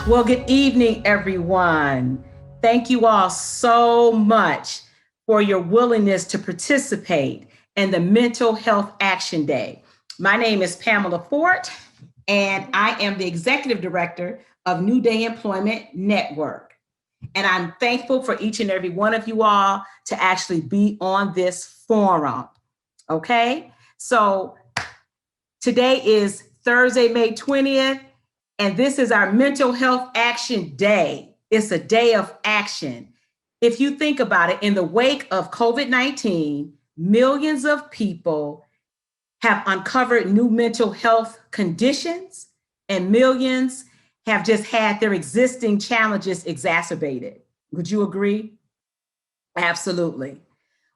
Well, good evening, everyone. Thank you all so much for your willingness to participate in the Mental Health Action Day. My name is Pamela Fort, and I am the Executive Director of New Day Employment Network. And I'm thankful for each and every one of you all to actually be on this forum. Okay? So today is Thursday, May 20th. And this is our Mental Health Action Day. It's a day of action. If you think about it, in the wake of COVID-19, millions of people have uncovered new mental health conditions, and millions have just had their existing challenges exacerbated. Would you agree? Absolutely.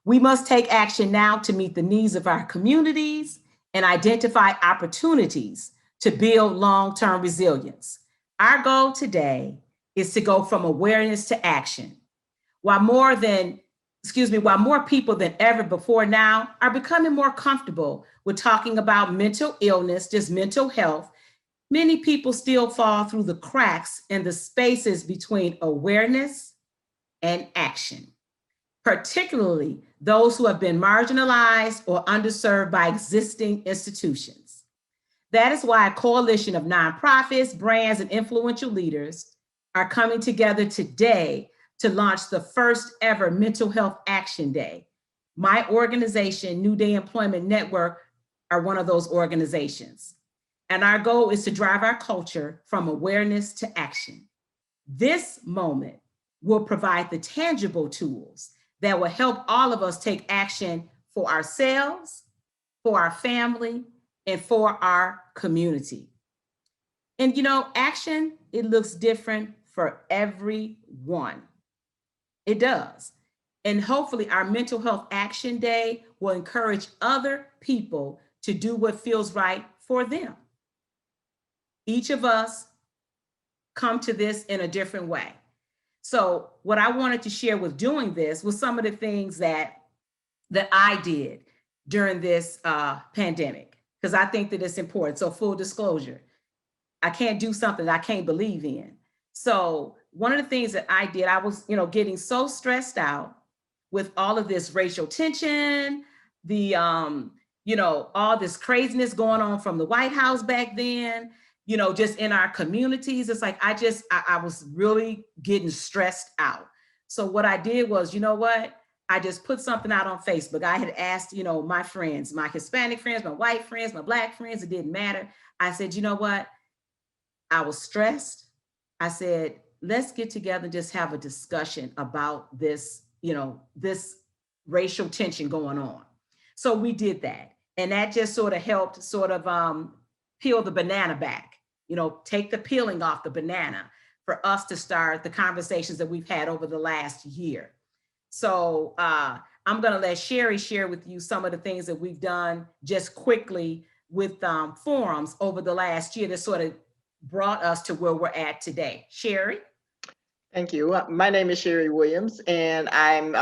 We must take action now to meet the needs of our communities and identify opportunities to build long-term resilience. Our goal today is to go from awareness to action. While more people than ever before now are becoming more comfortable with talking about mental illness, just mental health, many people still fall through the cracks in the spaces between awareness and action, particularly those who have been marginalized or underserved by existing institutions. That is why a coalition of nonprofits, brands, and influential leaders are coming together today to launch the first ever Mental Health Action Day. My organization, New Day Employment Network, are one of those organizations. And our goal is to drive our culture from awareness to action. This moment will provide the tangible tools that will help all of us take action for ourselves, for our family, and for our community. And action, it looks different for everyone. It does. And hopefully, our Mental Health Action Day will encourage other people to do what feels right for them. Each of us come to this in a different way. So, what I wanted to share with doing this was some of the things that I did during this pandemic, because I think that it's important. So full disclosure, I can't do something I can't believe in. So one of the things that I did, I was, getting so stressed out with all of this racial tension, the, all this craziness going on from the White House back then, just in our communities. It's like, I was really getting stressed out. So what I did was, you know what? I just put something out on Facebook. I had asked, my friends, my Hispanic friends, my white friends, my Black friends, it didn't matter. I said, you know what? I was stressed. I said, let's get together and just have a discussion about this, this racial tension going on. So we did that. And that just sort of helped peel the banana back, take the peeling off the banana for us to start the conversations that we've had over the last year. So I'm going to let Sherry share with you some of the things that we've done just quickly with forums over the last year that sort of brought us to where we're at today. Sherry? Thank you. My name is Sherry Williams, and I'm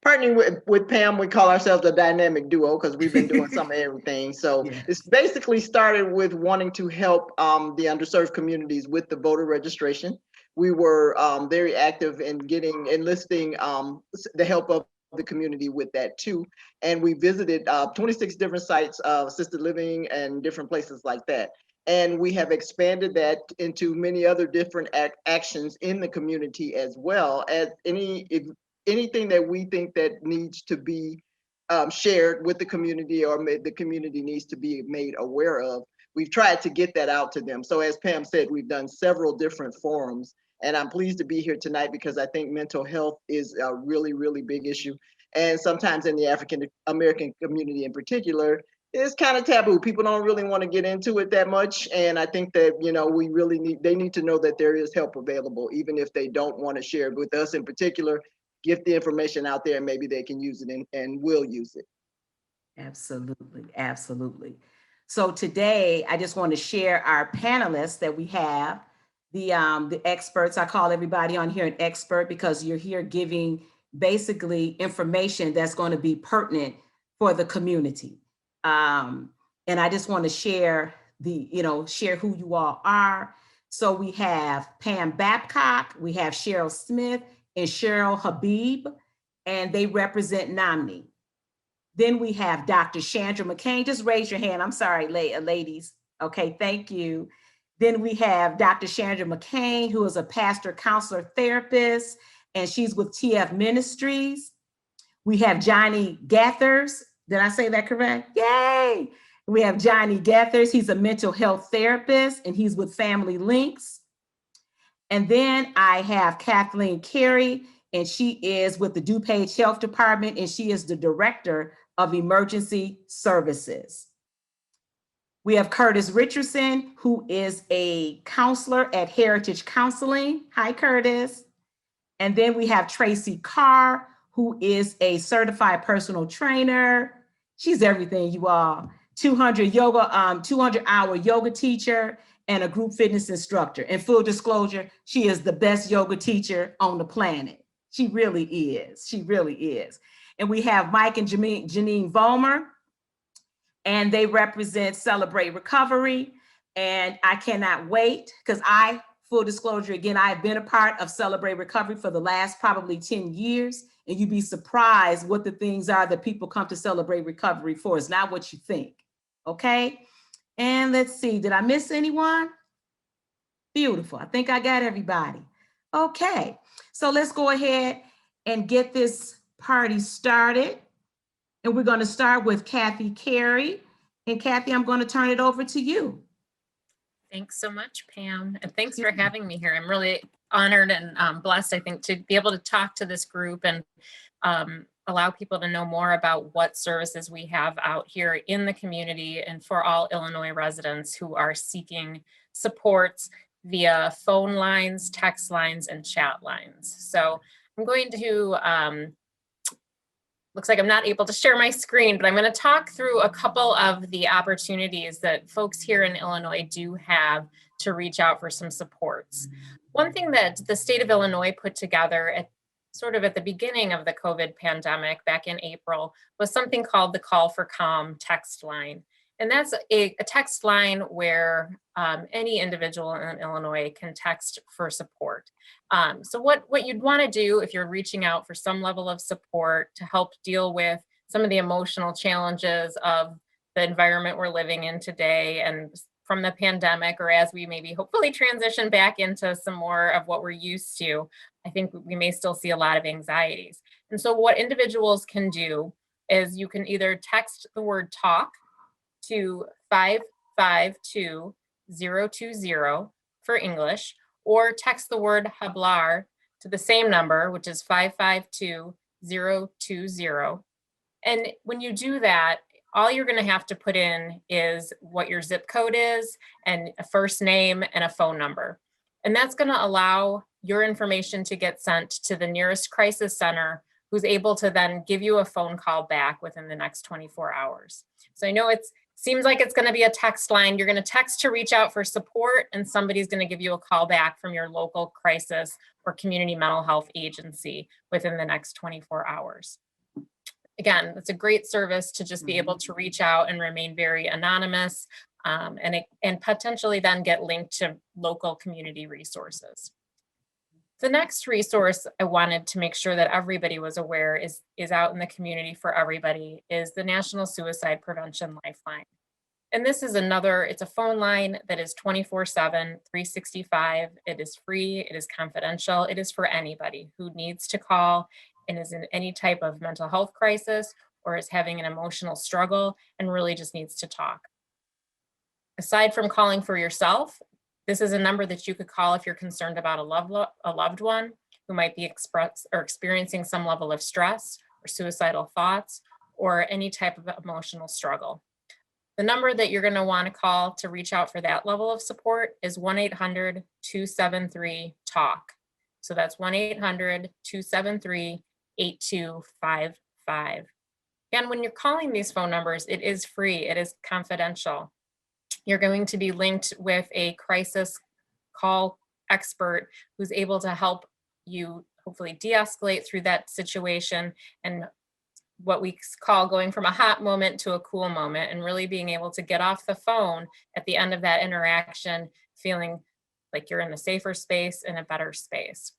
partnering with Pam. We call ourselves a dynamic duo because we've been doing some of everything. So yes. It's basically started with wanting to help the underserved communities with the voter registration. We were very active in enlisting the help of the community with that too. And we visited 26 different sites of assisted living and different places like that. And we have expanded that into many other different actions in the community, as well as anything that we think that needs to be shared with the community, or the community needs to be made aware of. We've tried to get that out to them. So as Pam said, we've done several different forums. And I'm pleased to be here tonight because I think mental health is a really, really big issue. And sometimes in the African American community in particular, it's kind of taboo. People don't really want to get into it that much. And I think that, they need to know that there is help available, even if they don't want to share it with us in particular. Get the information out there and maybe they can use it and will use it. Absolutely. Absolutely. So today, I just want to share our panelists that we have. The experts. I call everybody on here an expert because you're here giving basically information that's going to be pertinent for the community. And I just want to share who you all are. So we have Pam Babcock, we have Cheryl Smith and Cheryl Habeeb, and they represent NAMI. Then we have Dr. Shandra Mccain. Just raise your hand. I'm sorry, ladies. Okay, thank you. Then we have Dr. Shandra Mccain, who is a pastor, counselor, therapist, and she's with TF Ministries. We have Johnnie Geathers. Did I say that correct? Yay! We have Johnnie Geathers. He's a mental health therapist, and he's with Familylinks. And then I have Kathleen Carey, and she is with the DuPage Health Department, and she is the Director of Emergency Services. We have Curtis Richardson, who is a counselor at Heritage Counseling. Hi, Curtis. And then we have Tracy Carr, who is a certified personal trainer. She's everything, you all. 200-hour yoga teacher and a group fitness instructor. And full disclosure, she is the best yoga teacher on the planet. She really is. She really is. And we have Mike and Jeannine Vollmer, and they represent Celebrate Recovery. And I cannot wait because full disclosure, again, I've been a part of Celebrate Recovery for the last probably 10 years. And you'd be surprised what the things are that people come to Celebrate Recovery for. It's not what you think. Okay. And let's see, did I miss anyone? Beautiful. I think I got everybody. Okay. So let's go ahead and get this party started. And we're going to start with Kathy Carey. And Kathy, I'm going to turn it over to you. Thanks so much, Pam. And thanks for having me here. I'm really honored and blessed, I think, to be able to talk to this group and allow people to know more about what services we have out here in the community and for all Illinois residents who are seeking supports via phone lines, text lines, and chat lines. So I'm going to, looks like I'm not able to share my screen, but I'm going to talk through a couple of the opportunities that folks here in Illinois do have to reach out for some supports. One thing that the state of Illinois put together at the beginning of the COVID pandemic back in April was something called the Call for Calm text line. And that's a text line where any individual in Illinois can text for support. So what you'd want to do if you're reaching out for some level of support to help deal with some of the emotional challenges of the environment we're living in today and from the pandemic, or as we maybe hopefully transition back into some more of what we're used to, I think we may still see a lot of anxieties. And so what individuals can do is you can either text the word talk to 552-020 for English, or text the word hablar to the same number, which is 552-020. And when you do that, all you're going to have to put in is what your zip code is and a first name and a phone number. And that's going to allow your information to get sent to the nearest crisis center, who's able to then give you a phone call back within the next 24 hours. So I know it seems like it's going to be a text line. You're going to text to reach out for support, and somebody's going to give you a call back from your local crisis or community mental health agency within the next 24 hours. Again, it's a great service to just be able to reach out and remain very anonymous, and potentially then get linked to local community resources. The next resource I wanted to make sure that everybody was aware is out in the community for everybody is the National Suicide Prevention Lifeline. And this is it's a phone line that is 24/7, 365. It is free, it is confidential, it is for anybody who needs to call and is in any type of mental health crisis or is having an emotional struggle and really just needs to talk. Aside from calling for yourself, this is a number that you could call if you're concerned about a loved one who might be experiencing some level of stress or suicidal thoughts or any type of emotional struggle. The number that you're going to want to call to reach out for that level of support is 1-800-273-TALK. So that's 1-800-273-8255. And when you're calling these phone numbers, it is free, it is confidential. You're going to be linked with a crisis call expert who's able to help you hopefully de-escalate through that situation and what we call going from a hot moment to a cool moment, and really being able to get off the phone at the end of that interaction feeling like you're in a safer space, in a better space.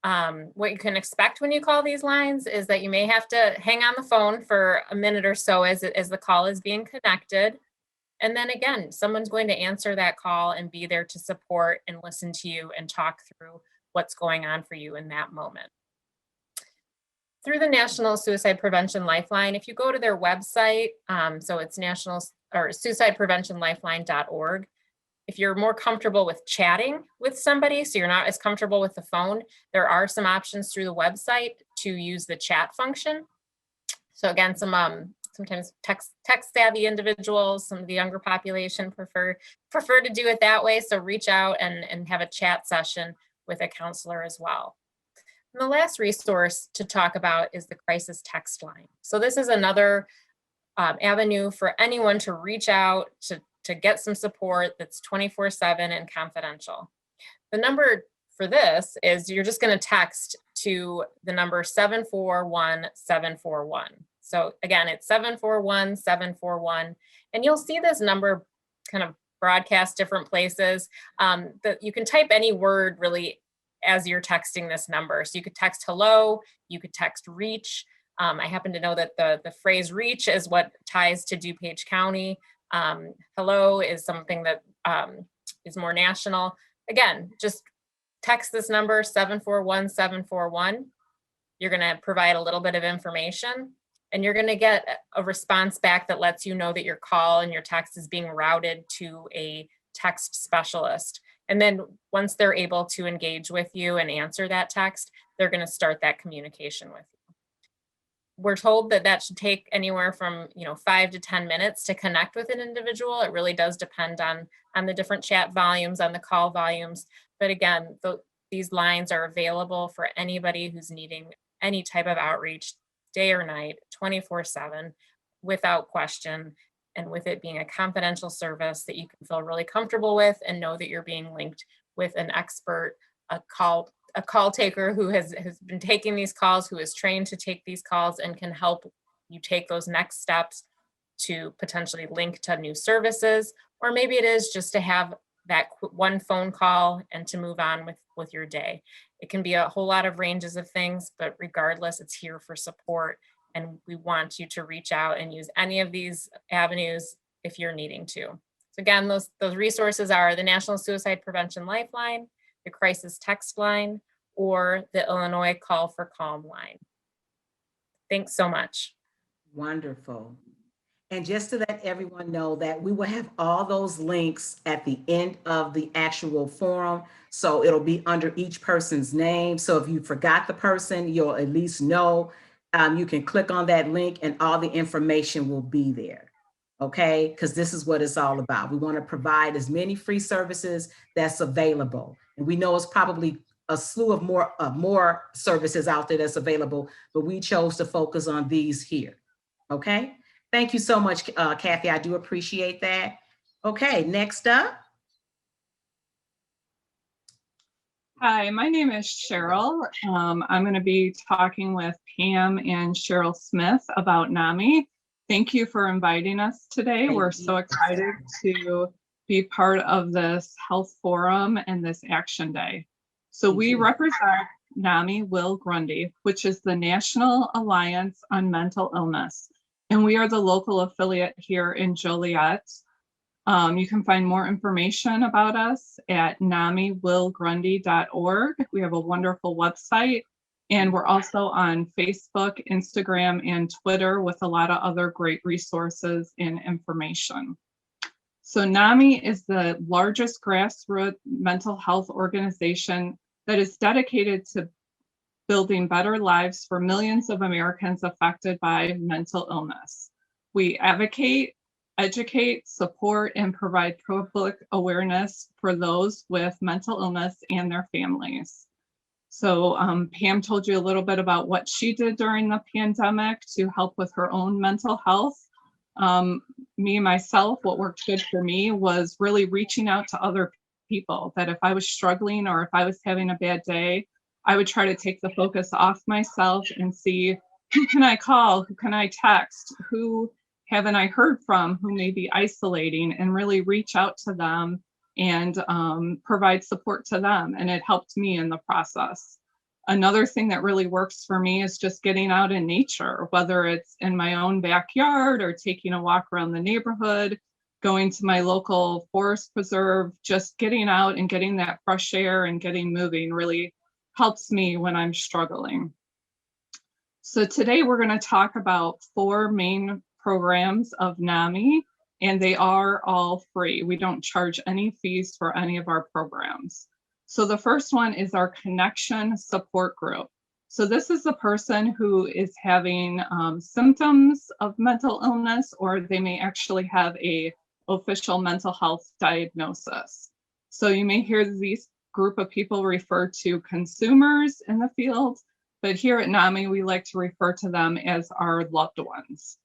What you can expect when you call these lines is that you may have to hang on the phone for a minute or so as the call is being connected. And then again, someone's going to answer that call and be there to support and listen to you and talk through what's going on for you in that moment. Through the National Suicide Prevention Lifeline, if you go to their website, so it's suicidepreventionlifeline.org. If you're more comfortable with chatting with somebody, so you're not as comfortable with the phone, there are some options through the website to use the chat function. So again, sometimes tech savvy individuals, some of the younger population prefer to do it that way. So reach out and have a chat session with a counselor as well. And the last resource to talk about is the crisis text line. So this is another avenue for anyone to reach out to get some support that's 24/7 and confidential. The number for this is you're just going to text to the number 741-741. So again, it's 741-741, and you'll see this number kind of broadcast different places. That you can type any word really as you're texting this number. So you could text hello, you could text reach. I happen to know that the phrase reach is what ties to DuPage County. Hello is something that is more national. Again, just text this number 741-741. You're going to provide a little bit of information, and you're going to get a response back that lets you know that your call and your text is being routed to a text specialist. And then once they're able to engage with you and answer that text, they're going to start that communication with you. We're told that should take anywhere from 5 to 10 minutes to connect with an individual. It really does depend on the different chat volumes, on the call volumes. But again, these lines are available for anybody who's needing any type of outreach, day or night, 24/7, without question, and with it being a confidential service that you can feel really comfortable with and know that you're being linked with an expert, a call taker who has been taking these calls, who is trained to take these calls and can help you take those next steps to potentially link to new services, or maybe it is just to have that one phone call and to move on with your day. It can be a whole lot of ranges of things, but regardless, it's here for support, and we want you to reach out and use any of these avenues if you're needing to. So again, those resources are the National Suicide Prevention Lifeline, the Crisis Text Line, or the Illinois Call for Calm line. Thanks so much. Wonderful. And just to let everyone know that we will have all those links at the end of the actual forum. So it'll be under each person's name. So if you forgot the person, you'll at least know. You can click on that link and all the information will be there. Okay, because this is what it's all about. We want to provide as many free services that's available. And we know it's probably a slew of more services out there that's available, but we chose to focus on these here. Okay, thank you so much, Kathy. I do appreciate that. Okay, next up. Hi, my name is Cheryl. I'm going to be talking with Pam and Cheryl Smith about NAMI. Thank you for inviting us today. We're so excited to be part of this health forum and this action day. So we represent NAMI Will Grundy, which is the National Alliance on Mental Illness. And we are the local affiliate here in Joliet. You can find more information about us at namiwillgrundy.org. We have a wonderful website. And we're also on Facebook, Instagram, and Twitter with a lot of other great resources and information. So NAMI is the largest grassroots mental health organization that is dedicated to building better lives for millions of Americans affected by mental illness. We advocate, educate, support, and provide public awareness for those with mental illness and their families. So Pam told you a little bit about what she did during the pandemic to help with her own mental health. Me, myself, what worked good for me was really reaching out to other people, that if I was struggling or if I was having a bad day, I would try to take the focus off myself and see who can I call, who can I text, who haven't I heard from, who may be isolating, and really reach out to them and provide support to them. And it helped me in the process. Another thing that really works for me is just getting out in nature, whether it's in my own backyard or taking a walk around the neighborhood, going to my local forest preserve, just getting out and getting that fresh air and getting moving really helps me when I'm struggling. So today we're going to talk about 4 main programs of NAMI, and they are all free. We don't charge any fees for any of our programs. So the first one is our Connection Support Group. So this is a person who is having symptoms of mental illness, or they may actually have a official mental health diagnosis. So you may hear these group of people referred to consumers in the field, but here at NAMI, we like to refer to them as our loved ones.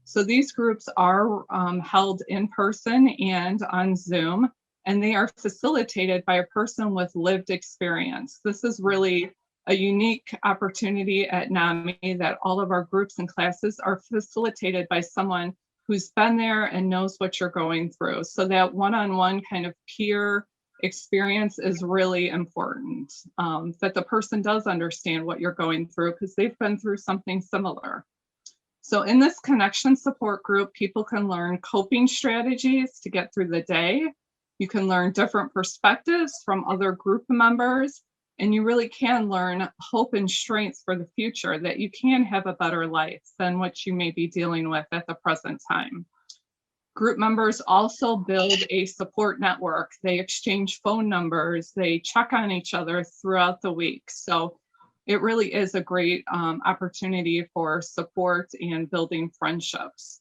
So these groups are held in person and on Zoom, and they are facilitated by a person with lived experience. This is really a unique opportunity at NAMI, that all of our groups and classes are facilitated by someone who's been there and knows what you're going through. So that one-on-one kind of peer experience is really important, that the person does understand what you're going through because they've been through something similar. So in this Connection Support Group, people can learn coping strategies to get through the day. You can learn different perspectives from other group members, and you really can learn hope and strength for the future, that you can have a better life than what you may be dealing with at the present time. Group members also build a support network. They exchange phone numbers, they check on each other throughout the week. So it really is a great opportunity for support and building friendships.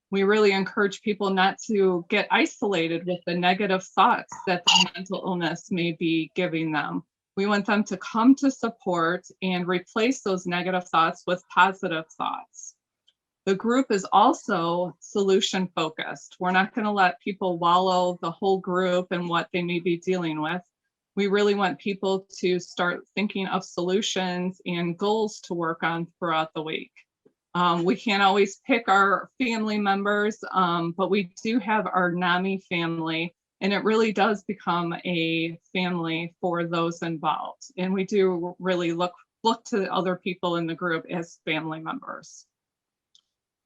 We really encourage people not to get isolated with the negative thoughts that the mental illness may be giving them. We want them to come to support and replace those negative thoughts with positive thoughts. The group is also solution focused. We're not going to let people wallow the whole group and what they may be dealing with. We really want people to start thinking of solutions and goals to work on throughout the week. We can't always pick our family members, but we do have our NAMI family, and it really does become a family for those involved. And we do really look to other people in the group as family members.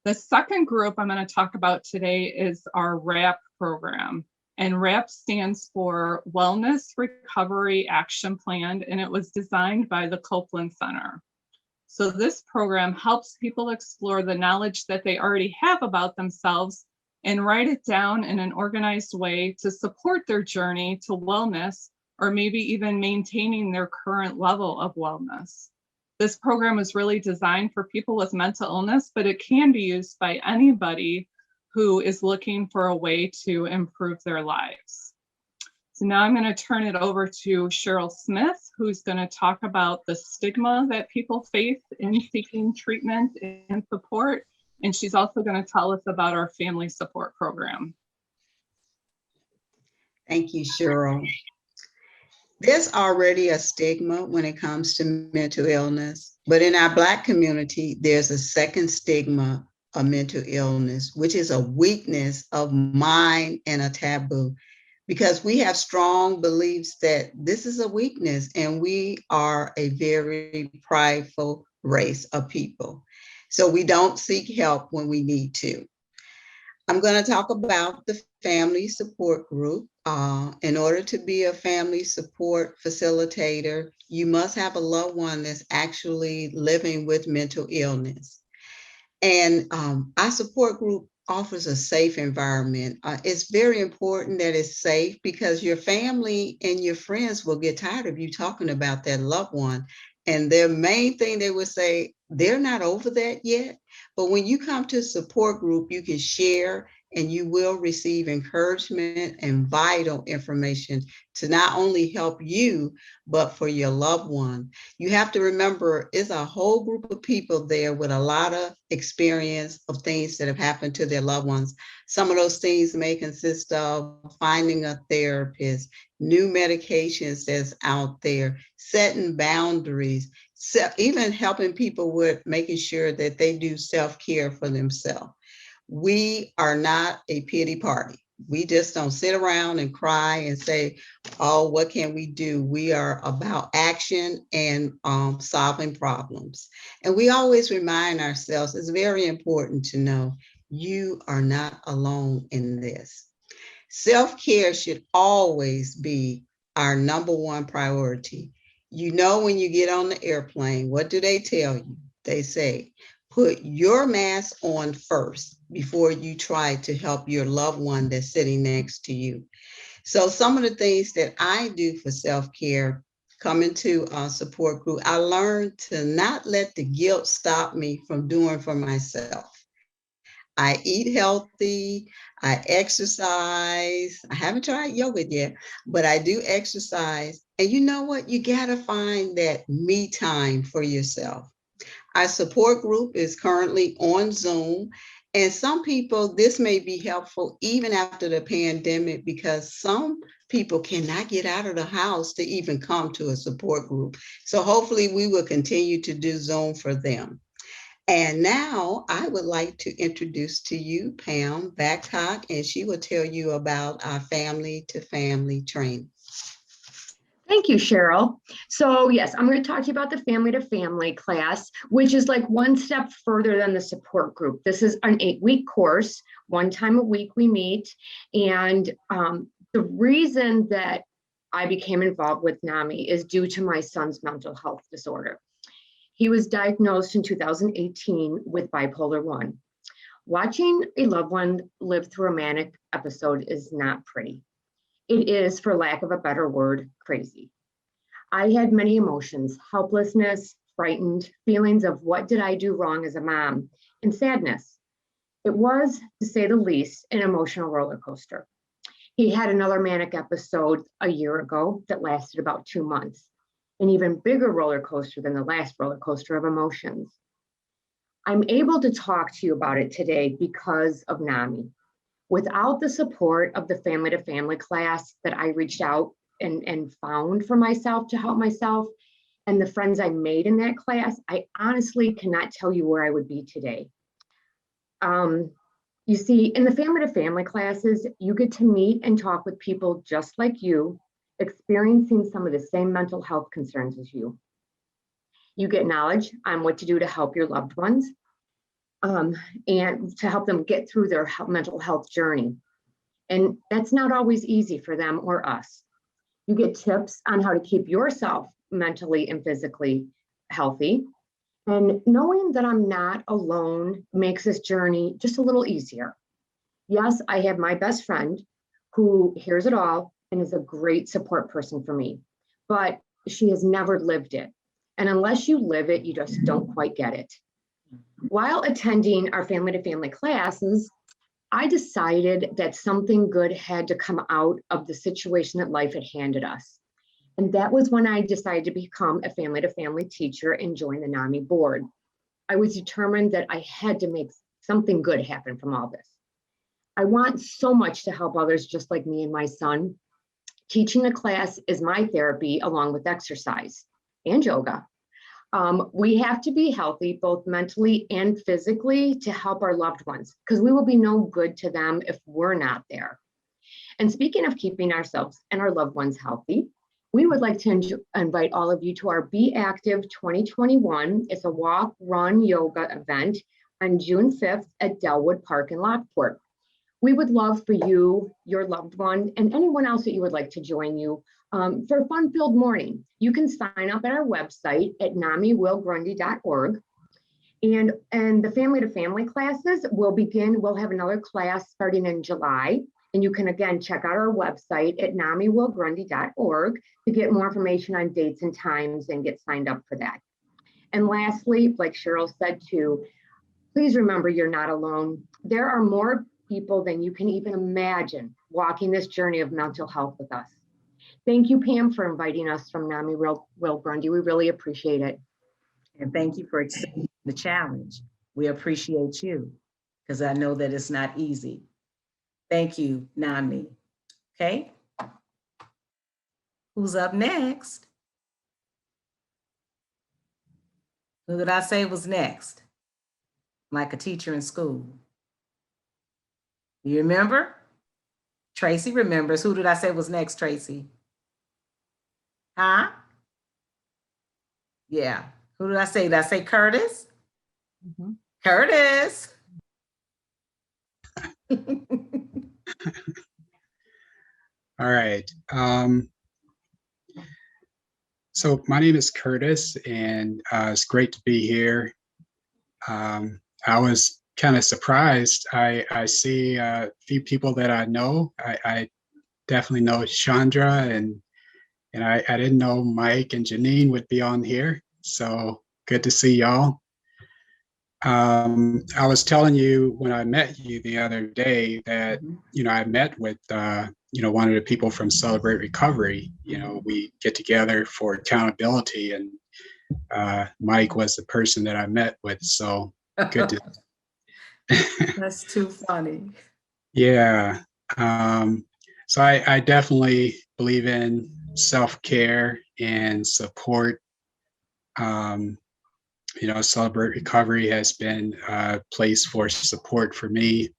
The second group I'm going to talk about today is our WRAP program. And WRAP stands for Wellness Recovery Action Plan, and it was designed by the Copeland Center. So this program helps people explore the knowledge that they already have about themselves and write it down in an organized way to support their journey to wellness, or maybe even maintaining their current level of wellness. This program is really designed for people with mental illness, but it can be used by anybody who is looking for a way to improve their lives. So now I'm going to turn it over to Cheryl Smith, who's going to talk about the stigma that people face in seeking treatment and support. And she's also going to tell us about our family support program. Thank you, Cheryl. There's already a stigma when it comes to mental illness, but in our Black community, there's a second stigma of mental illness, which is a weakness of mind and a taboo, because we have strong beliefs that this is a weakness, and we are a very prideful race of people. So we don't seek help when we need to. I'm going to talk about the family support group. In order to be a family support facilitator, you must have a loved one that's actually living with mental illness. And our support group offers a safe environment. It's very important that it's safe, because your family and your friends will get tired of you talking about that loved one. And their main thing they would say, they're not over that yet. But when you come to a support group, you can share, and you will receive encouragement and vital information to not only help you, but for your loved one. You have to remember, it's a whole group of people there with a lot of experience of things that have happened to their loved ones. Some of those things may consist of finding a therapist, new medications that's out there, setting boundaries, even helping people with making sure that they do self-care for themselves. We are not a pity party. We just don't sit around and cry and say, oh, what can we do? We are about action and solving problems. And we always remind ourselves, it's very important to know you are not alone in this. Self-care should always be our number one priority. You know, when you get on the airplane, what do they tell you? They say, put your mask on first before you try to help your loved one that's sitting next to you. So some of the things that I do for self-care, coming to a support group, I learned to not let the guilt stop me from doing for myself. I eat healthy, I exercise. I haven't tried yoga yet, but I do exercise. And you know what? You gotta find that me time for yourself. Our support group is currently on Zoom. And some people, this may be helpful even after the pandemic, because some people cannot get out of the house to even come to a support group. So hopefully we will continue to do Zoom for them. And now I would like to introduce to you Pam Babcock, and she will tell you about our family to family training. Thank you, Cheryl. So yes, I'm going to talk to you about the family to family class, which is like one step further than the support group. This is an 8-week course. One time a week we meet. And the reason that I became involved with NAMI is due to my son's mental health disorder. He was diagnosed in 2018 with bipolar 1. Watching a loved one live through a manic episode is not pretty. It is, for lack of a better word, crazy. I had many emotions: helplessness, frightened, feelings of what did I do wrong as a mom, and sadness. It was, to say the least, an emotional roller coaster. He had another manic episode a year ago that lasted about 2 months. An even bigger roller coaster than the last roller coaster of emotions. I'm able to talk to you about it today because of NAMI. Without the support of the family to family class that I reached out and found for myself to help myself, and the friends I made in that class, I honestly cannot tell you where I would be today. You see, in the family to family classes, you get to meet and talk with people just like you, experiencing some of the same mental health concerns as you. You get knowledge on what to do to help your loved ones and to help them get through their mental health journey. And that's not always easy for them or us. You get tips on how to keep yourself mentally and physically healthy. And knowing that I'm not alone makes this journey just a little easier. Yes, I have my best friend who hears it all and is a great support person for me, but she has never lived it. And unless you live it, you just don't quite get it. While attending our family to family classes, I decided that something good had to come out of the situation that life had handed us. And that was when I decided to become a family to family teacher and join the NAMI board. I was determined that I had to make something good happen from all this. I want so much to help others just like me and my son. Teaching a class is my therapy, along with exercise and yoga. We have to be healthy, both mentally and physically, to help our loved ones, because we will be no good to them if we're not there. And speaking of keeping ourselves and our loved ones healthy, we would like to invite all of you to our Be Active 2021. It's a walk, run, yoga event on June 5th at Delwood Park in Lockport. We would love for you, your loved one, and anyone else that you would like to join you for a fun-filled morning. You can sign up at our website at namiwillgrundy.org. And the family to family classes will begin. We'll have another class starting in July. And you can, again, check out our website at namiwillgrundy.org to get more information on dates and times and get signed up for that. And lastly, like Cheryl said too, please remember you're not alone. There are more people than you can even imagine walking this journey of mental health with us. Thank you, Pam, for inviting us from NAMI Will Grundy. We really appreciate it. And thank you for accepting the challenge. We appreciate you, because I know that it's not easy. Thank you, NAMI. Okay. Who's up next? Who did I say was next? Like a teacher in school. You remember? Tracee remembers. Who did I say was next, Tracee? Huh? Yeah. Who did I say? Did I say Curtis? Mhm. Curtis. All right. So my name is Curtis, and it's great to be here. I was kind of surprised. I see a few people that I know. I definitely know Shandra, and I didn't know Mike and Jeannine would be on here. So good to see y'all. I was telling you when I met you the other day that, I met with, one of the people from Celebrate Recovery. We get together for accountability, and Mike was the person that I met with. So good to. That's too funny. Yeah. So I definitely believe in self-care and support. Celebrate Recovery has been a place for support for me.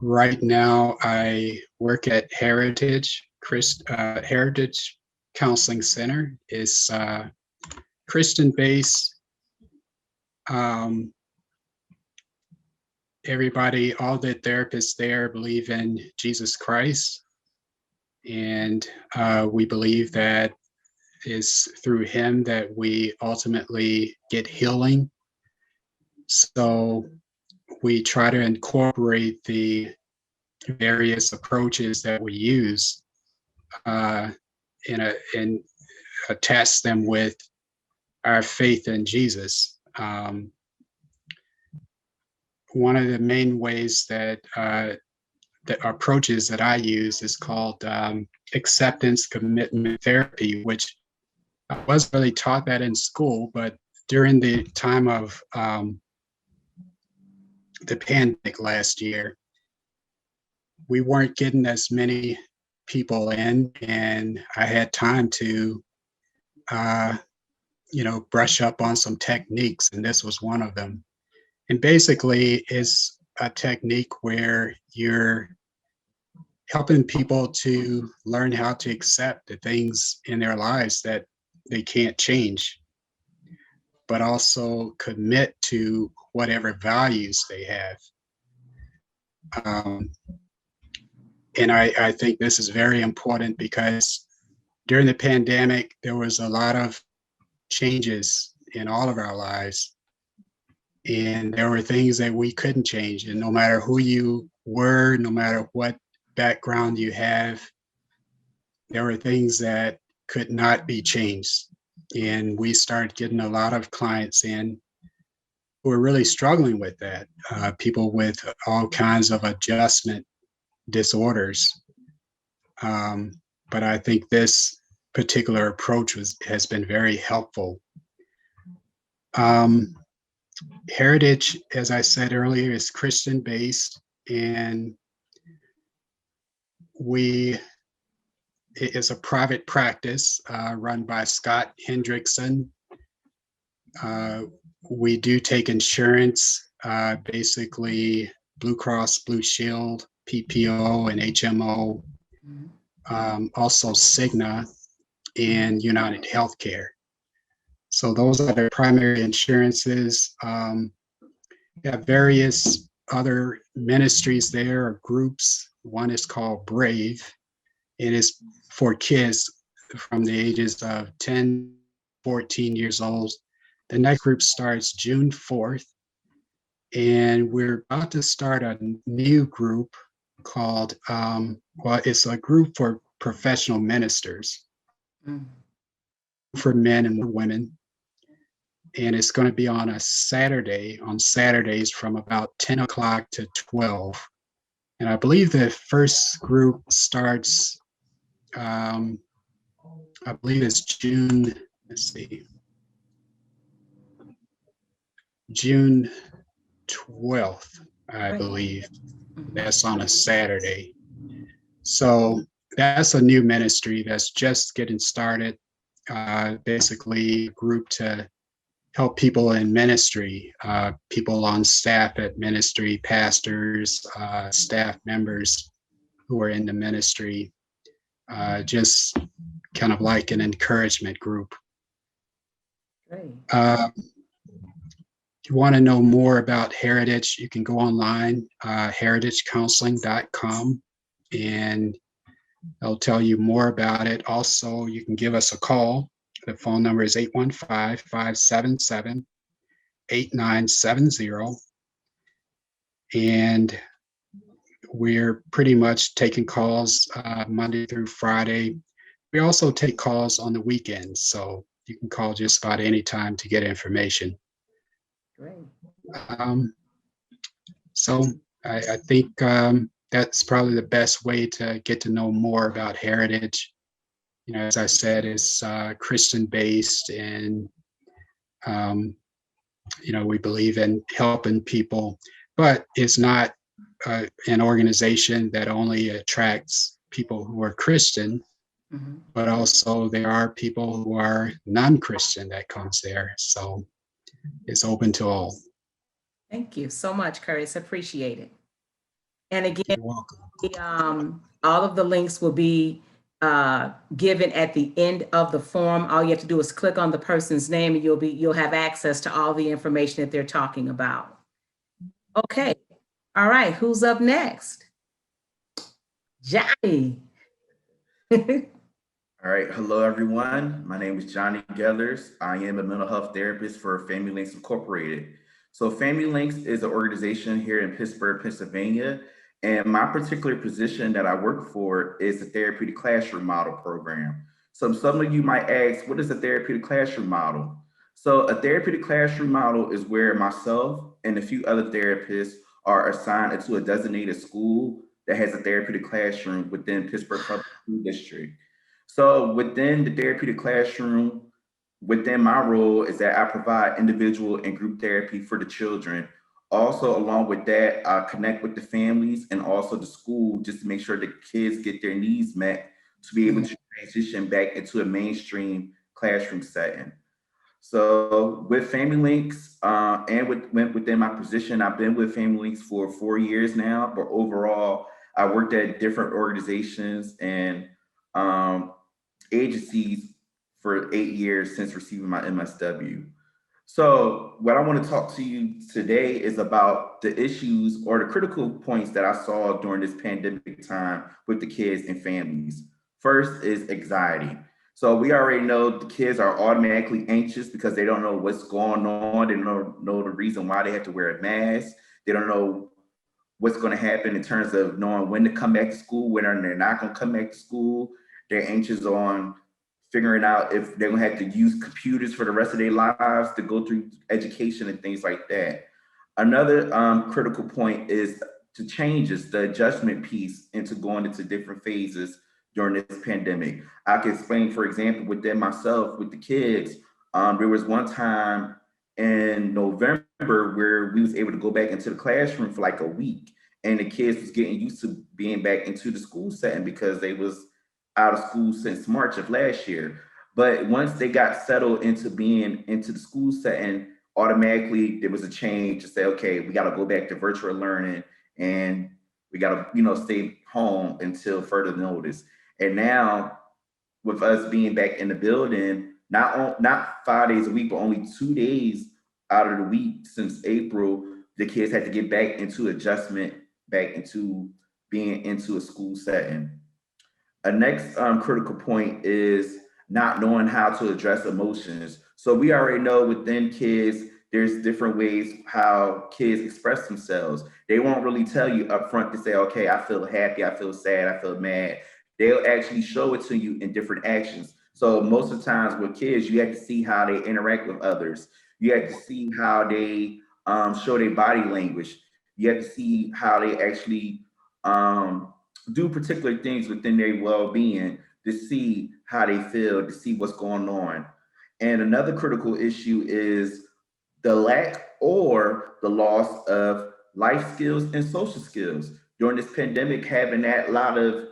Right now, I work at Heritage Heritage Counseling Center. It's Christian-based. Everybody, all the therapists there believe in Jesus Christ, and we believe that it's through him that we ultimately get healing. So we try to incorporate the various approaches that we use and attach them with our faith in Jesus. One of the main ways that the approaches that I use is called acceptance commitment therapy, which I wasn't really taught that in school, but during the time of the pandemic last year, we weren't getting as many people in, and I had time to, brush up on some techniques, and this was one of them. And basically, it's a technique where you're helping people to learn how to accept the things in their lives that they can't change, but also commit to whatever values they have. And I think this is very important because during the pandemic, there was a lot of changes in all of our lives. And there were things that we couldn't change. And no matter who you were, no matter what background you have, there were things that could not be changed. And we started getting a lot of clients in who were really struggling with that, people with all kinds of adjustment disorders. But I think this particular approach has been very helpful. Heritage, as I said earlier, is Christian-based, and it is a private practice run by Scott Hendrickson. We do take insurance, basically Blue Cross Blue Shield, PPO, and HMO, also Cigna, and United Healthcare. So those are the primary insurances. We have various other ministries there or groups. One is called Brave. It is for kids from the ages of 10, 14 years old. The next group starts June 4th. And we're about to start a new group called, it's a group for professional ministers, for men and women. And it's going to be on Saturdays from about 10 o'clock to 12. And I believe the first group starts, I believe it's June 12th, I believe. That's on a Saturday. So that's a new ministry that's just getting started. Basically a group to help people in ministry, people on staff at ministry, pastors, staff members who are in the ministry, just kind of like an encouragement group. Great. If you want to know more about Heritage, you can go online, heritagecounseling.com, and they'll tell you more about it. Also, you can give us a call. The phone number is 815-577-8970. And we're pretty much taking calls Monday through Friday. We also take calls on the weekends, so you can call just about any time to get information. Great. So I think that's probably the best way to get to know more about Heritage. You know, as I said, it's Christian-based, and you know, we believe in helping people, but it's not an organization that only attracts people who are Christian, but also there are people who are non-Christian that comes there. So it's open to all. Thank you so much, Curtis. Appreciate it. And again, You're welcome. all of the links will be given at the end of the form. All you have to do is click on the person's name, and you'll have access to all the information that they're talking about. Okay. All right. Who's up next? Johnnie. All right. Hello, everyone. My name is Johnnie Geathers. I am a mental health therapist for Familylinks Incorporated. So Familylinks is an organization here in Pittsburgh, Pennsylvania. And my particular position that I work for is the Therapeutic Classroom Model program. So some of you might ask, what is a therapeutic classroom model? So a therapeutic classroom model is where myself and a few other therapists are assigned to a designated school that has a therapeutic classroom within Pittsburgh Public School District. So within the therapeutic classroom, within my role is that I provide individual and group therapy for the children. Also, along with that, I connect with the families and also the school just to make sure the kids get their needs met to be able to transition back into a mainstream classroom setting. So with Familylinks and within my position, I've been with Familylinks for 4 years now, but overall, I worked at different organizations and agencies for 8 years since receiving my MSW. So what I want to talk to you today is about the issues or the critical points that I saw during this pandemic time with the kids and families. First is anxiety. So we already know the kids are automatically anxious because they don't know what's going on. They don't know the reason why they have to wear a mask. They don't know what's going to happen in terms of knowing when to come back to school, when they're not going to come back to school. They're anxious on figuring out if they're gonna have to use computers for the rest of their lives to go through education and things like that. Another critical point is to changes, the adjustment piece into going into different phases during this pandemic. I can explain, for example, within myself, with the kids, there was one time in November where we was able to go back into the classroom for like a week, and the kids was getting used to being back into the school setting because they was out of school since March of last year. But once they got settled into being into the school setting, automatically there was a change to say, okay, we got to go back to virtual learning and we got to, stay home until further notice. And now with us being back in the building, not 5 days a week, but only 2 days out of the week since April, the kids had to get back into adjustment, back into being into a school setting. A next critical point is not knowing how to address emotions. So we already know within kids, there's different ways how kids express themselves. They won't really tell you up front to say, okay, I feel happy, I feel sad, I feel mad. They'll actually show it to you in different actions. So most of the times with kids, you have to see how they interact with others. You have to see how they show their body language. You have to see how they actually do particular things within their well-being to see how they feel, to see what's going on. And another critical issue is the lack or the loss of life skills and social skills. During this pandemic, having that lot of,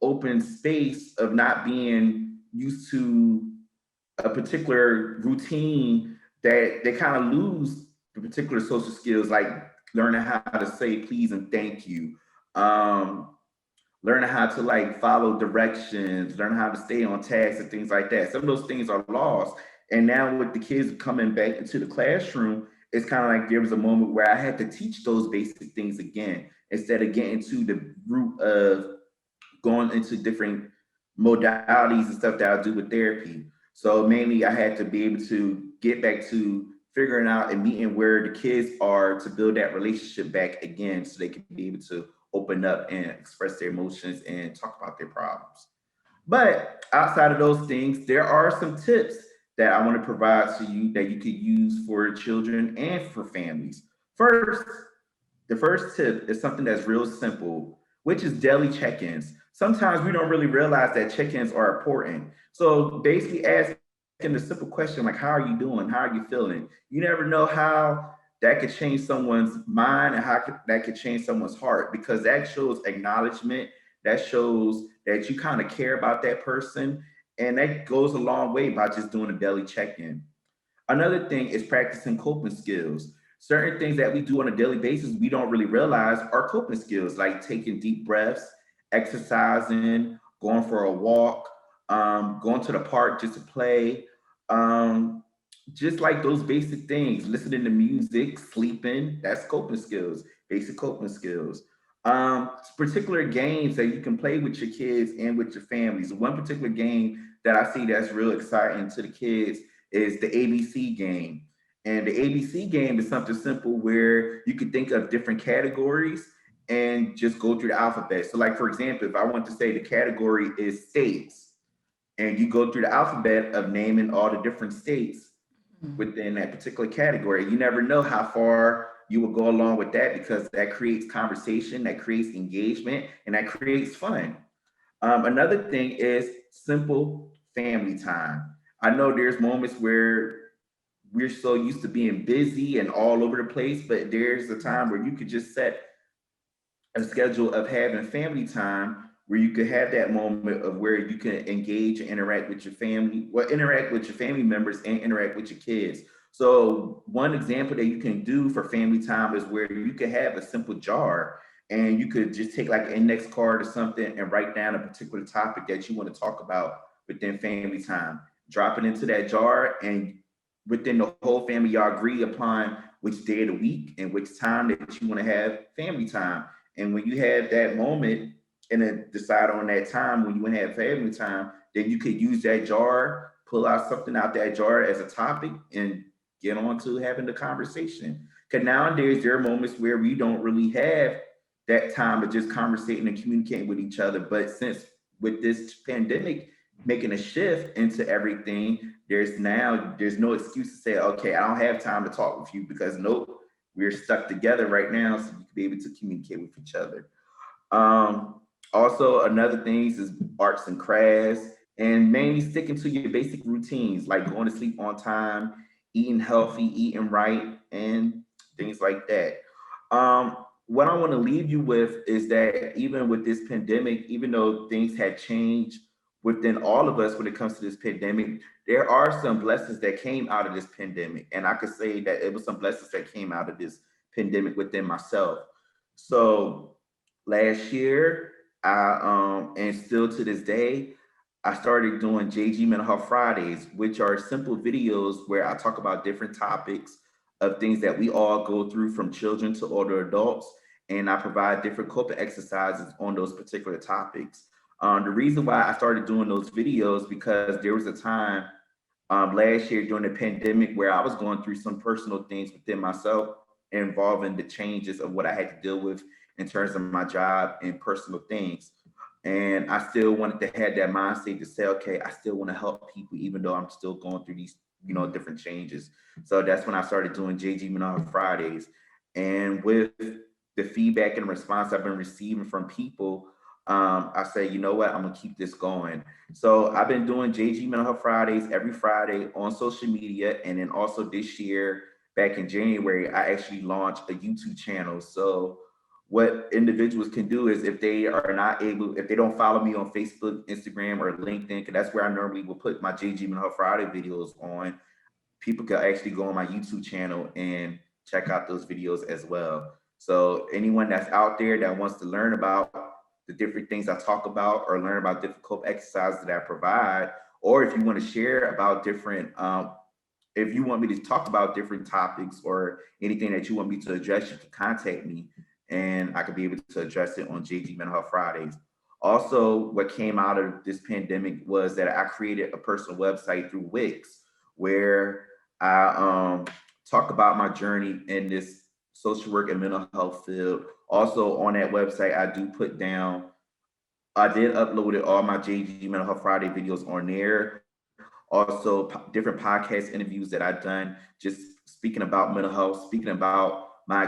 open space of not being used to a particular routine that they kind of lose the particular social skills, like learning how to say please and thank you, learning how to like follow directions, learn how to stay on task and things like that. Some of those things are lost. And now with the kids coming back into the classroom, it's kind of like there was a moment where I had to teach those basic things again, instead of getting to the root of going into different modalities and stuff that I do with therapy. So mainly I had to be able to get back to figuring out and meeting where the kids are to build that relationship back again, so they can be able to open up and express their emotions and talk about their problems. But outside of those things, there are some tips that I want to provide to you that you could use for children and for families. First, the first tip is something that's real simple, which is daily check-ins. Sometimes we don't really realize that check-ins are important. So basically asking the simple question like, how are you doing? How are you feeling? You never know how that could change someone's mind and that could change someone's heart, because that shows acknowledgement, that shows that you kind of care about that person. And that goes a long way by just doing a daily check-in. Another thing is practicing coping skills. Certain things that we do on a daily basis, we don't really realize are coping skills, like taking deep breaths, exercising, going for a walk, going to the park just to play, just like those basic things, listening to music, sleeping, that's coping skills, basic coping skills. Particular games that you can play with your kids and with your families. One particular game that I see that's real exciting to the kids is the ABC game. And the ABC game is something simple where you can think of different categories and just go through the alphabet. So like, for example, if I want to say the category is states, and you go through the alphabet of naming all the different states within that particular category, you never know how far you will go along with that, because that creates conversation, that creates engagement, and that creates fun. Another thing is simple family time. I know there's moments where we're so used to being busy and all over the place, but there's a time where you could just set a schedule of having family time, where you could have that moment of where you can engage and interact with your family, interact with your family members and interact with your kids. So one example that you can do for family time is where you could have a simple jar, and you could just take like an index card or something and write down a particular topic that you want to talk about within family time. Drop it into that jar, and within the whole family, y'all agree upon which day of the week and which time that you want to have family time. And when you have that moment and then decide on that time when you want to have family time, then you could use that jar, pull out something out that jar as a topic, and get on to having the conversation. Because nowadays there are moments where we don't really have that time of just conversating and communicating with each other. But since with this pandemic making a shift into everything, there's no excuse to say, okay, I don't have time to talk with you, because nope, we're stuck together right now, so you can be able to communicate with each other. Also, another thing is arts and crafts, and mainly sticking to your basic routines, like going to sleep on time, eating healthy, eating right, and things like that. What I want to leave you with is that even with this pandemic, even though things had changed within all of us when it comes to this pandemic, there are some blessings that came out of this pandemic. And I could say that it was some blessings that came out of this pandemic within myself. So last year, and still to this day, I started doing JG Mental Health Fridays, which are simple videos where I talk about different topics of things that we all go through, from children to older adults. And I provide different coping exercises on those particular topics. The reason why I started doing those videos, because there was a time last year during the pandemic where I was going through some personal things within myself involving the changes of what I had to deal with in terms of my job and personal things. And I still wanted to have that mindset to say, okay, I still want to help people, even though I'm still going through these, different changes. So that's when I started doing JG Mental Health Fridays. And with the feedback and response I've been receiving from people, I say, you know what, I'm gonna keep this going. So I've been doing JG Mental Health Fridays every Friday on social media. And then also this year, back in January, I actually launched a YouTube channel. So what individuals can do is if they don't follow me on Facebook, Instagram, or LinkedIn, because that's where I normally will put my JG Mental Health Friday videos on, people can actually go on my YouTube channel and check out those videos as well. So anyone that's out there that wants to learn about the different things I talk about or learn about difficult exercises that I provide, or if you want to share about different, if you want me to talk about different topics or anything that you want me to address, you can contact me and I could be able to address it on JG Mental Health Fridays. Also, what came out of this pandemic was that I created a personal website through Wix where I talk about my journey in this social work and mental health field. Also on that website, I did uploaded all my JG Mental Health Friday videos on there. Also different podcast interviews that I've done, just speaking about mental health, speaking about my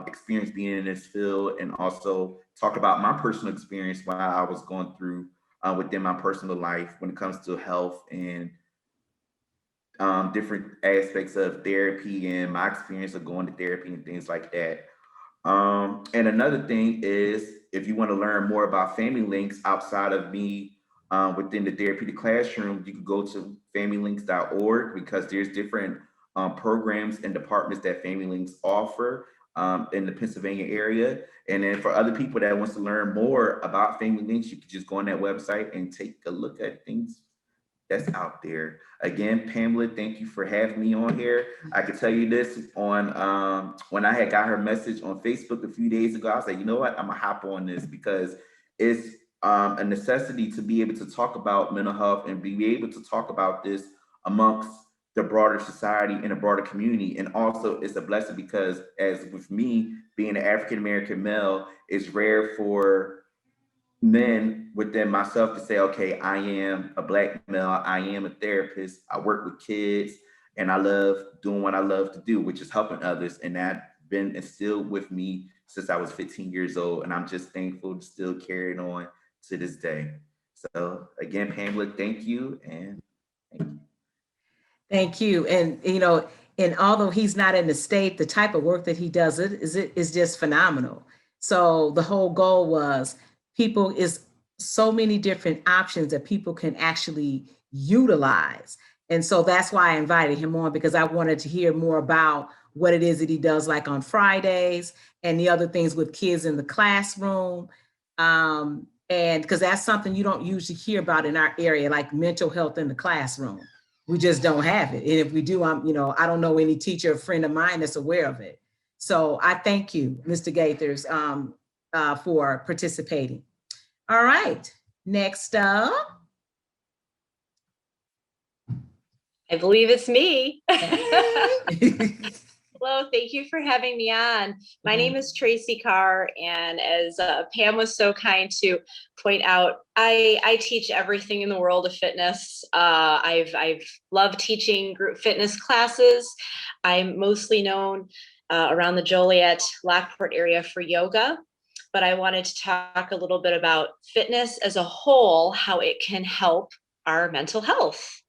experience being in this field, and also talk about my personal experience while I was going through within my personal life when it comes to health and different aspects of therapy and my experience of going to therapy and things like that. And another thing is, if you want to learn more about Familylinks outside of me within the therapeutic classroom, you can go to familylinks.org because there's different programs and departments that Familylinks offer in the Pennsylvania area. And then for other people that wants to learn more about Familylinks, you can just go on that website and take a look at things that's out there. Again, Pamela, thank you for having me on here. I can tell you this, on when I had got her message on Facebook a few days ago, I was like, you know what, I'm gonna hop on this because it's a necessity to be able to talk about mental health and be able to talk about this amongst the broader society and the broader community. And also it's a blessing because, as with me being an African-American male, it's rare for men within myself to say, okay, I am a Black male, I am a therapist, I work with kids, and I love doing what I love to do, which is helping others. And that's been instilled with me since I was 15 years old. And I'm just thankful to still carry it on to this day. So again, Pamela, thank you. And thank you. Thank you. And, and although he's not in the state, the type of work that he does is just phenomenal. So the whole goal was is so many different options that people can actually utilize. And so that's why I invited him on, because I wanted to hear more about what it is that he does, like on Fridays and the other things with kids in the classroom. And because that's something you don't usually hear about in our area, like mental health in the classroom. We just don't have it. And if we do, I don't know any teacher or friend of mine that's aware of it. So I thank you, Mr. Geathers, for participating. All right, next up. I believe it's me. Hello, thank you for having me on. My name is Tracy Carr, and as Pam was so kind to point out, I teach everything in the world of fitness. I've loved teaching group fitness classes. I'm mostly known around the Joliet, Lockport area for yoga, but I wanted to talk a little bit about fitness as a whole, how it can help our mental health.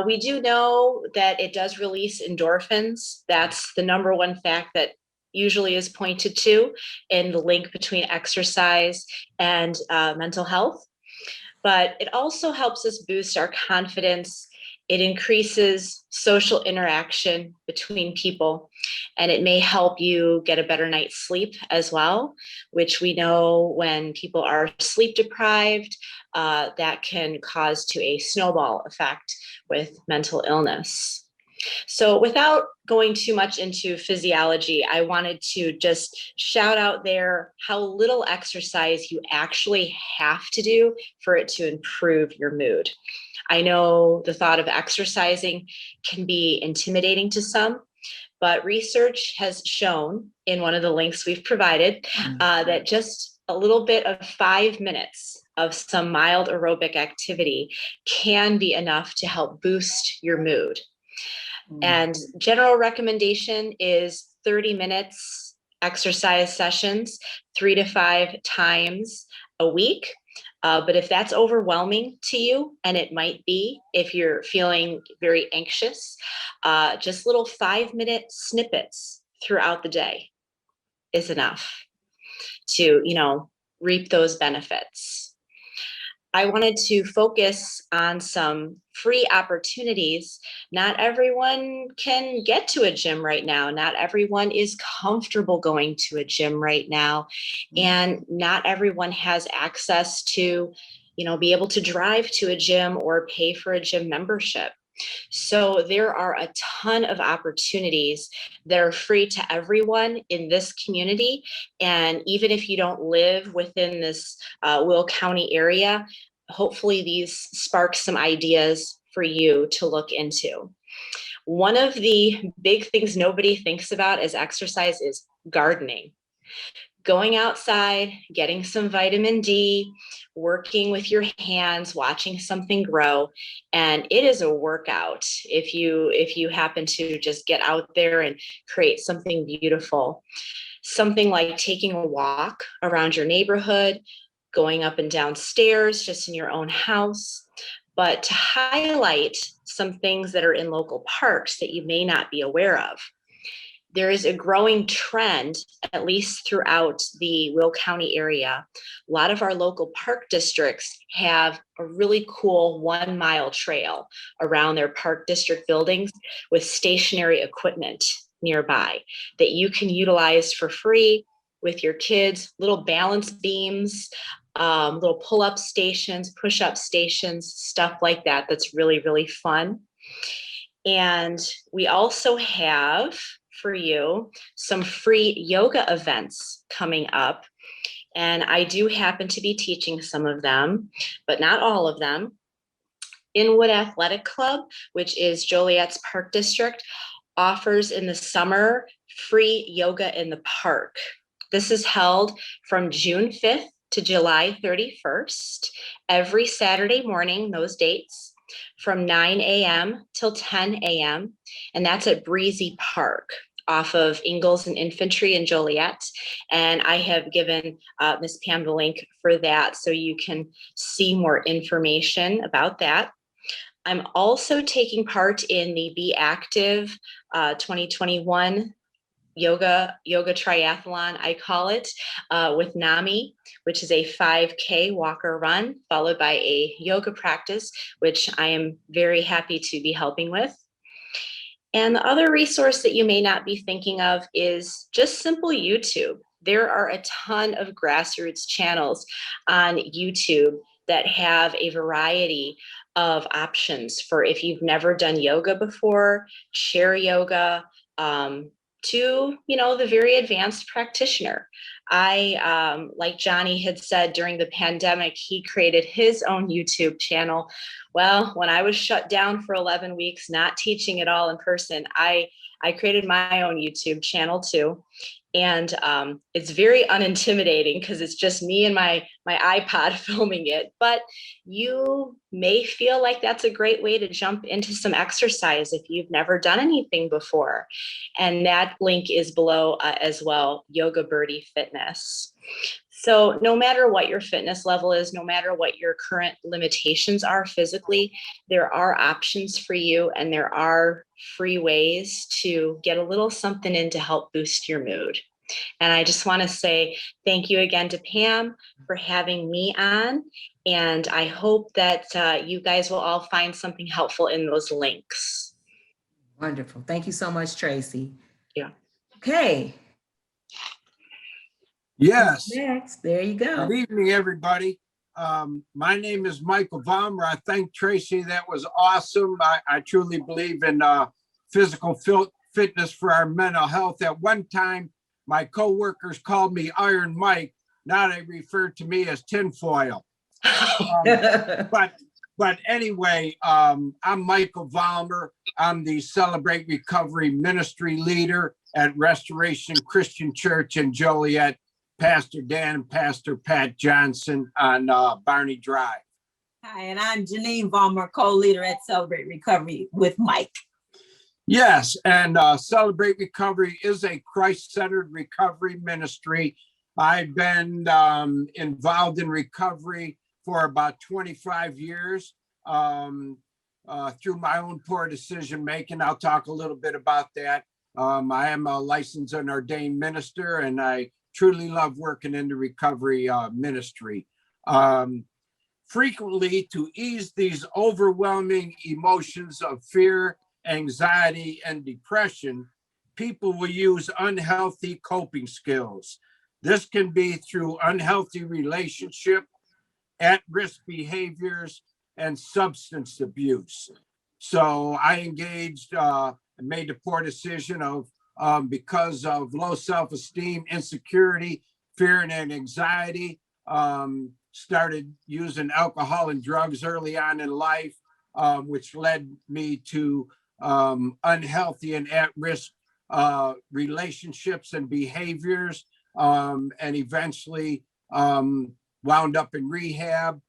We do know that it does release endorphins. That's the number one fact that usually is pointed to in the link between exercise and mental health. But it also helps us boost our confidence. It increases social interaction between people, and it may help you get a better night's sleep as well, which we know when people are sleep deprived, that can cause to a snowball effect with mental illness. So without going too much into physiology, I wanted to just shout out there how little exercise you actually have to do for it to improve your mood. I know the thought of exercising can be intimidating to some, but research has shown in one of the links we've provided that just a little bit of 5 minutes of some mild aerobic activity can be enough to help boost your mood. And general recommendation is 30 minutes exercise sessions, 3 to 5 times a week. But if that's overwhelming to you, and it might be if you're feeling very anxious, just little 5-minute snippets throughout the day is enough. to, reap those benefits. I wanted to focus on some free opportunities. Not everyone can get to a gym right now. Not everyone is comfortable going to a gym right now. And not everyone has access to, be able to drive to a gym or pay for a gym membership. So there are a ton of opportunities that are free to everyone in this community. And even if you don't live within this Will County area, hopefully these spark some ideas for you to look into. One of the big things nobody thinks about as exercise is gardening. Going outside, getting some vitamin D, working with your hands, watching something grow, and it is a workout if you happen to just get out there and create something beautiful. Something like taking a walk around your neighborhood, going up and down stairs just in your own house, but to highlight some things that are in local parks that you may not be aware of. There is a growing trend, at least throughout the Will County area. A lot of our local park districts have a really cool 1 mile trail around their park district buildings with stationary equipment nearby that you can utilize for free with your kids, little balance beams, little pull-up stations, push-up stations, stuff like that. That's really, really fun. And we also have for you some free yoga events coming up. And I do happen to be teaching some of them, but not all of them. Inwood Athletic Club, which is Joliet's park district, offers in the summer free yoga in the park. This is held from June 5th to July 31st, every Saturday morning, those dates, from 9 a.m. till 10 a.m. And that's at Breezy Park off of Ingalls and Infantry in Joliet. And I have given Ms. Pam the link for that so you can see more information about that. I'm also taking part in the Be Active 2021 yoga triathlon, I call it, with NAMI, which is a 5K walker run followed by a yoga practice, which I am very happy to be helping with. And the other resource that you may not be thinking of is just simple YouTube. There are a ton of grassroots channels on YouTube that have a variety of options for if you've never done yoga before, chair yoga, to, the very advanced practitioner. I, like Johnnie had said during the pandemic, he created his own YouTube channel. Well, when I was shut down for 11 weeks, not teaching at all in person, I created my own YouTube channel too. And it's very unintimidating because it's just me and my iPod filming it. But you may feel like that's a great way to jump into some exercise if you've never done anything before. And that link is below as well, Yoga Birdie Fitness. So no matter what your fitness level is, no matter what your current limitations are physically, there are options for you and there are free ways to get a little something in to help boost your mood. And I just want to say thank you again to Pam for having me on. And I hope that you guys will all find something helpful in those links. Wonderful. Thank you so much, Tracee. Yeah. Okay. Yes. Next, there you go. Good evening, everybody. My name is Michael Valmer. I thank Tracee. That was awesome. I truly believe in physical fitness for our mental health. At one time, my coworkers called me Iron Mike. Now they refer to me as tinfoil. But anyway, I'm Michael Valmer. I'm the Celebrate Recovery Ministry leader at Restoration Christian Church in Joliet. Pastor Dan and Pastor Pat Johnson on Barney Drive. Hi, and I'm Jeannine Vollmer, co-leader at Celebrate Recovery with Mike. Yes, and Celebrate Recovery is a Christ-centered recovery ministry. I've been involved in recovery for about 25 years through my own poor decision-making. I'll talk a little bit about that. I am a licensed and ordained minister, and I truly love working in the recovery ministry. Frequently, to ease these overwhelming emotions of fear, anxiety, and depression, people will use unhealthy coping skills. This can be through unhealthy relationship, at-risk behaviors, and substance abuse. So I engaged and made the poor decision of because of low self-esteem, insecurity, fear, and anxiety, started using alcohol and drugs early on in life, which led me to unhealthy and at-risk relationships and behaviors, and eventually wound up in rehab,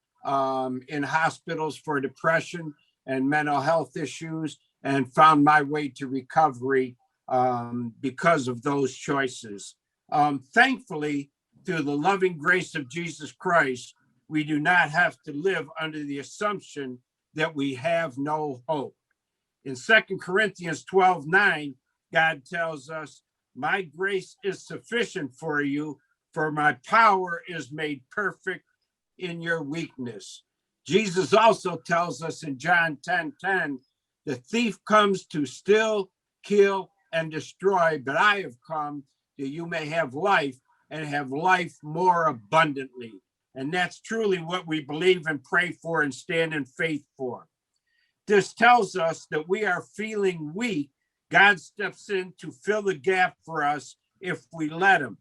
in hospitals for depression and mental health issues, and found my way to recovery because of those choices. Thankfully, through the loving grace of Jesus Christ, we do not have to live under the assumption that we have no hope. In 2 Corinthians 12:9, God tells us, "My grace is sufficient for you, for my power is made perfect in your weakness." Jesus also tells us in John 10:10, "The thief comes to steal, kill, and destroy, but I have come that you may have life and have life more abundantly." And that's truly what we believe and pray for and stand in faith for. This tells us that we are feeling weak. God steps in to fill the gap for us if we let him.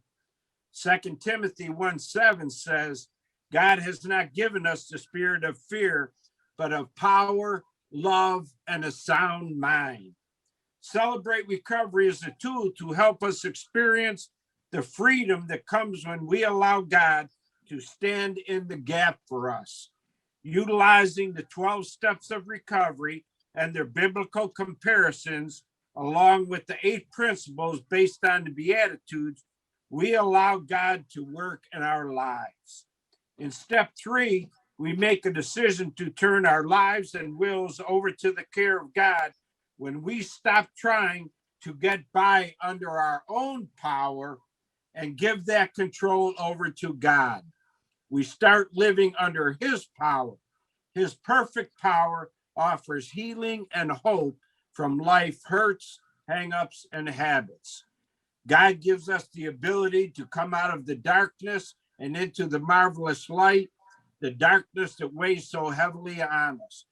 2 Timothy 1:7 says, "God has not given us the spirit of fear, but of power, love, and a sound mind." Celebrate Recovery is a tool to help us experience the freedom that comes when we allow God to stand in the gap for us. Utilizing the 12 steps of recovery and their biblical comparisons, along with the 8 principles based on the Beatitudes, we allow God to work in our lives. In step 3, we make a decision to turn our lives and wills over to the care of God when we stop trying to get by under our own power and give that control over to God. We start living under his power. His perfect power offers healing and hope from life hurts, hangups, and habits. God gives us the ability to come out of the darkness and into the marvelous light, the darkness that weighs so heavily on us.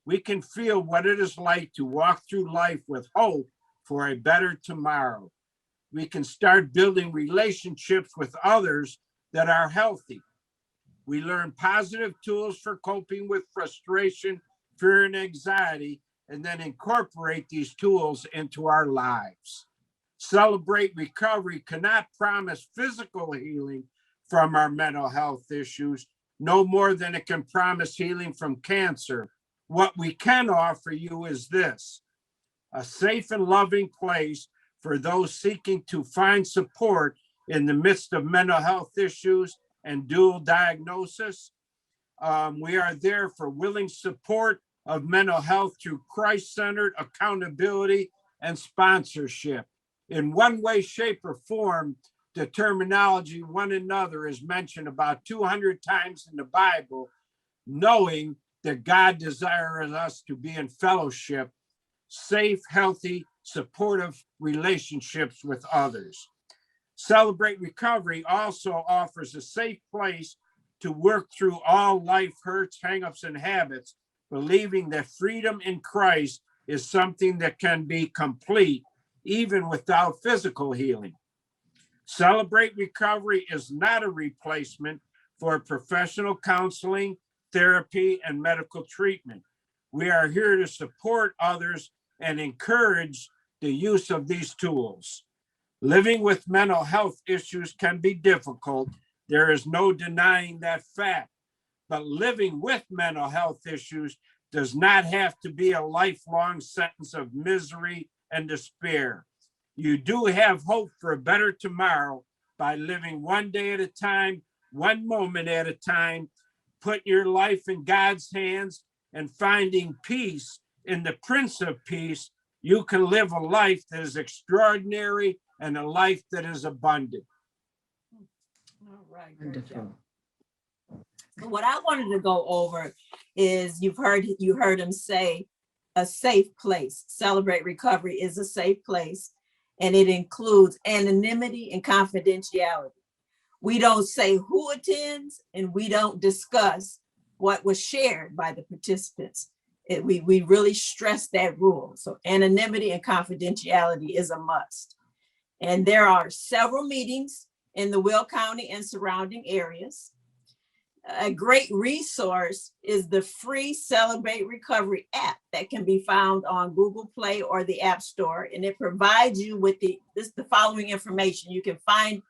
We can feel what it is like to walk through life with hope for a better tomorrow. We can start building relationships with others that are healthy. We learn positive tools for coping with frustration, fear, and anxiety, and then incorporate these tools into our lives. Celebrate Recovery cannot promise physical healing from our mental health issues, no more than it can promise healing from cancer. What we can offer you is this: a safe and loving place for those seeking to find support in the midst of mental health issues and dual diagnosis. We are there for willing support of mental health through Christ-centered accountability and sponsorship. In one way, shape, or form, the terminology "one another" is mentioned about 200 times in the Bible, knowing that God desires us to be in fellowship, safe, healthy, supportive relationships with others. Celebrate Recovery also offers a safe place to work through all life hurts, hangups, and habits, believing that freedom in Christ is something that can be complete even without physical healing. Celebrate Recovery is not a replacement for professional counseling, therapy, and medical treatment. We are here to support others and encourage the use of these tools. Living with mental health issues can be difficult. There is no denying that fact. But living with mental health issues does not have to be a lifelong sentence of misery and despair. You do have hope for a better tomorrow by living one day at a time, one moment at a time, put your life in God's hands and finding peace in the Prince of Peace. You can live a life that is extraordinary and a life that is abundant. All right. Wonderful. So what I wanted to go over is you heard him say a safe place. Celebrate Recovery is a safe place, and it includes anonymity and confidentiality. We don't say who attends, and we don't discuss what was shared by the participants. We really stress that rule. So anonymity and confidentiality is a must. And there are several meetings in the Will County and surrounding areas. A great resource is the free Celebrate Recovery app that can be found on Google Play or the App Store. And it provides you with the following information. You can find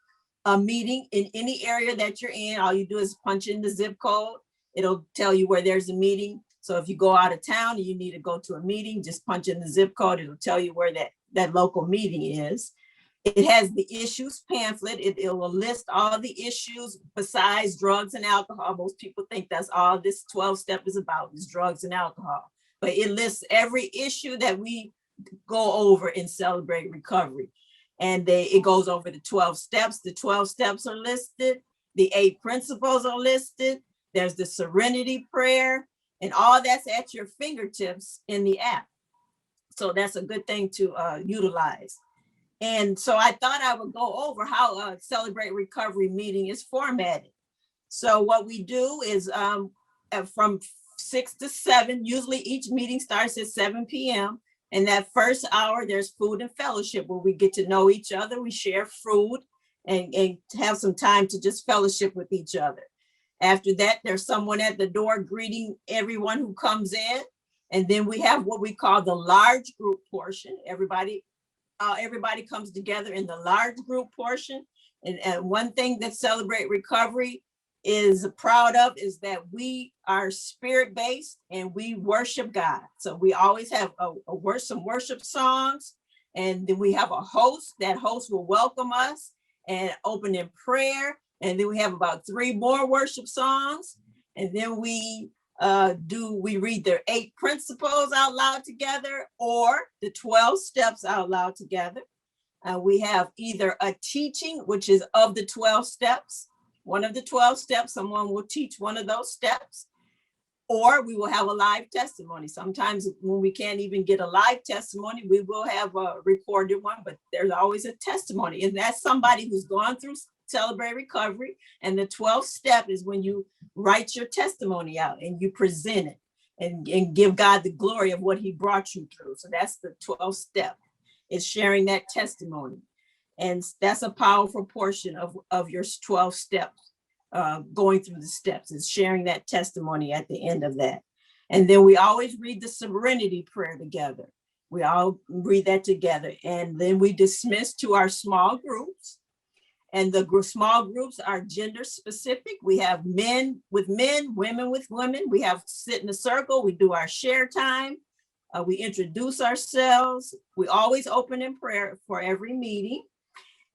a meeting in any area that you're in. All you do is punch in the zip code. It'll tell you where there's a meeting. So if you go out of town and you need to go to a meeting, just punch in the zip code. It'll tell you where that local meeting is. It has the issues pamphlet. It will list all the issues besides drugs and alcohol. Most people think that's all this 12-step is about, is drugs and alcohol. But it lists every issue that we go over in Celebrate Recovery. And it goes over the 12 steps. The 12 steps are listed. The 8 principles are listed. There's the serenity prayer, and all that's at your fingertips in the app. So that's a good thing to utilize. And so I thought I would go over how a Celebrate Recovery meeting is formatted. So what we do is from 6 to 7, usually each meeting starts at 7 p.m. And that first hour, there's food and fellowship where we get to know each other. We share food and have some time to just fellowship with each other. After that, there's someone at the door greeting everyone who comes in. And then we have what we call the large group portion. Everybody comes together in the large group portion. And one thing that Celebrate Recovery is proud of is that we are spirit-based and we worship God. So we always have some worship songs, and then we have a host. That host will welcome us and open in prayer. And then we have about 3 more worship songs. And then we read their 8 principles out loud together, or the 12 steps out loud together. We have either a teaching, which is of the 12 steps, one of the 12 steps, someone will teach one of those steps, or we will have a live testimony. Sometimes when we can't even get a live testimony, we will have a recorded one, but there's always a testimony. And that's somebody who's gone through Celebrate Recovery. And the 12th step is when you write your testimony out and you present it and give God the glory of what he brought you through. So that's the 12th step, is sharing that testimony. And that's a powerful portion of your 12 steps, going through the steps, is sharing that testimony at the end of that. And then we always read the serenity prayer together. We all read that together. And then we dismiss to our small groups. And the small groups are gender specific. We have men with men, women with women. We have sit in a circle. We do our share time. We introduce ourselves. We always open in prayer for every meeting.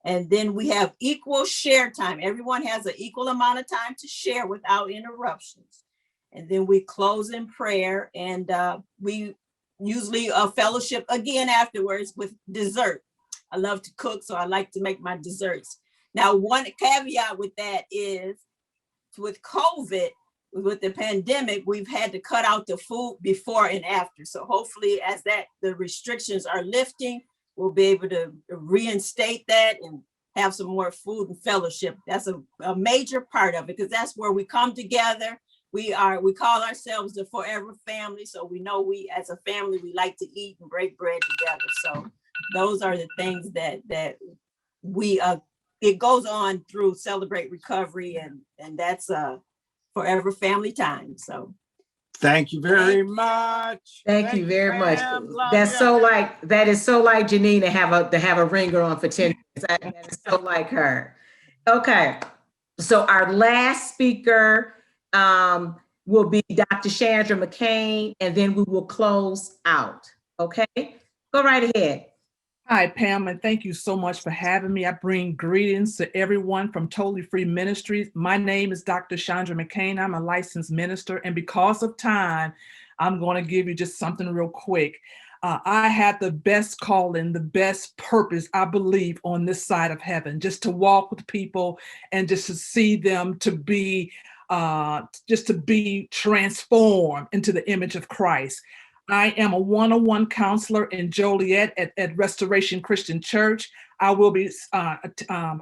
And then we have equal share time. Everyone has an equal amount of time to share without interruptions. And then we close in prayer, and we usually fellowship again afterwards with dessert. I love to cook, so I like to make my desserts. Now, one caveat with that is with COVID, with the pandemic, we've had to cut out the food before and after. So hopefully as the restrictions are lifting, we'll be able to reinstate that and have some more food and fellowship. That's a major part of it, because that's where we come together. We call ourselves the Forever Family. So we know we as a family, we like to eat and break bread together. So those are the things that we, it goes on through Celebrate Recovery, and that's Forever Family time. So thank you very much. Thank you very much. That is so like Jeannine to have a ringer on for 10 minutes. That is so like her. Okay, so our last speaker will be Dr. Shandra Mccain, and then we will close out. Okay, go right ahead. Hi, Pam, and thank you so much for having me. I bring greetings to everyone from Totally Free Ministries. My name is Dr. Shandra Mccain. I'm a licensed minister, and because of time, I'm going to give you just something real quick. I had the best calling, the best purpose, I believe, on this side of heaven, just to walk with people and just to see them to be transformed into the image of Christ. I am a one-on-one counselor in Joliet at Restoration Christian Church. I will be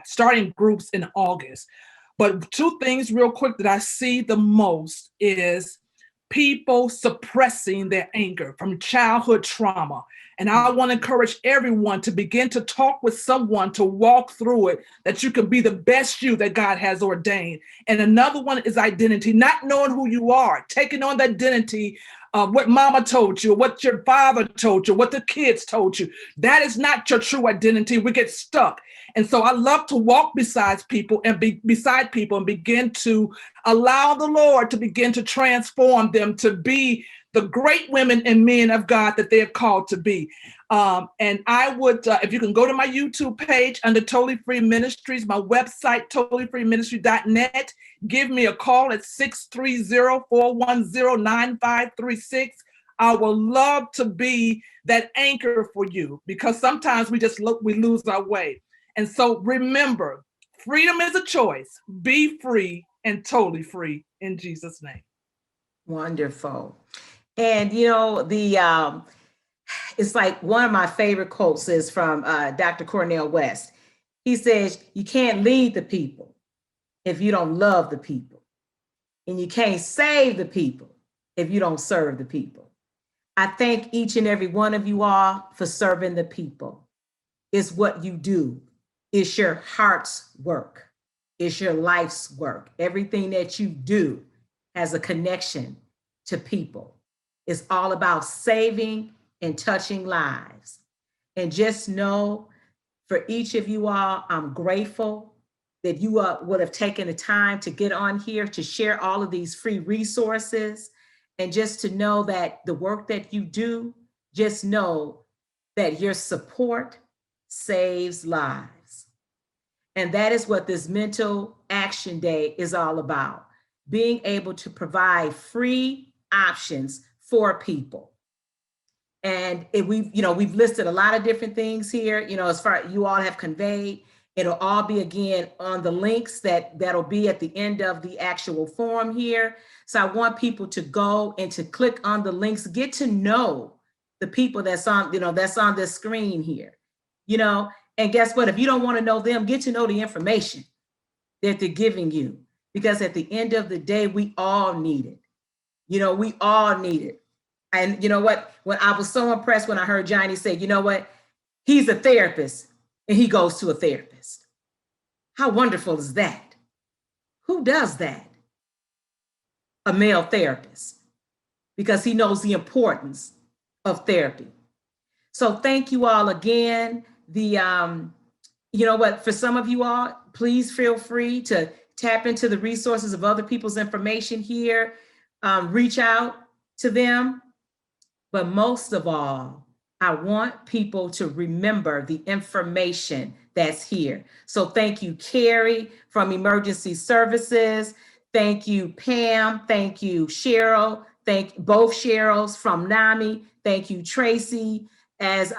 starting groups in August. But two things real quick that I see the most is people suppressing their anger from childhood trauma. And I want to encourage everyone to begin to talk with someone to walk through it, that you can be the best you that God has ordained. And another one is identity, not knowing who you are, taking on the identity of what mama told you, what your father told you, what the kids told you. That is not your true identity. We get stuck. And so I love to walk beside people and begin to allow the Lord to begin to transform them to be the great women and men of God that they have called to be. And I would, if you can go to my YouTube page under Totally Free Ministries, my website, totallyfreeministry.net, give me a call at 630-410-9536. I will love to be that anchor for you, because sometimes we lose our way. And so remember, freedom is a choice. Be free and totally free in Jesus' name. Wonderful. And you know, it's like one of my favorite quotes is from Dr. Cornel West. He says, you can't lead the people if you don't love the people. And you can't save the people if you don't serve the people. I thank each and every one of you all for serving the people. It's what you do. It's your heart's work. It's your life's work. Everything that you do has a connection to people. It's all about saving and touching lives. And just know, for each of you all, I'm grateful that you would have taken the time to get on here to share all of these free resources, and just to know that the work that you do, just know that your support saves lives. And that is what this Mental Action Day is all about, being able to provide free options for people. And we've listed a lot of different things here, as far as you all have conveyed. It'll all be, again, on the links that'll be at the end of the actual form here. So I want people to go and to click on the links, get to know the people that's on this screen here, and guess what? If you don't want to know them, get to know the information that they're giving you, because at the end of the day, we all need it. We all need it. And you know what? When I was so impressed when I heard Johnnie say, you know what? He's a therapist and he goes to a therapist. How wonderful is that? Who does that? A male therapist, because he knows the importance of therapy. So thank you all again. For some of you all, please feel free to tap into the resources of other people's information here. Reach out to them. But most of all, I want people to remember the information that's here. So thank you, Carey from Emergency Services. Thank you, Pam. Thank you, Cheryl. Thank both Cheryls from NAMI. Thank you, Tracee, as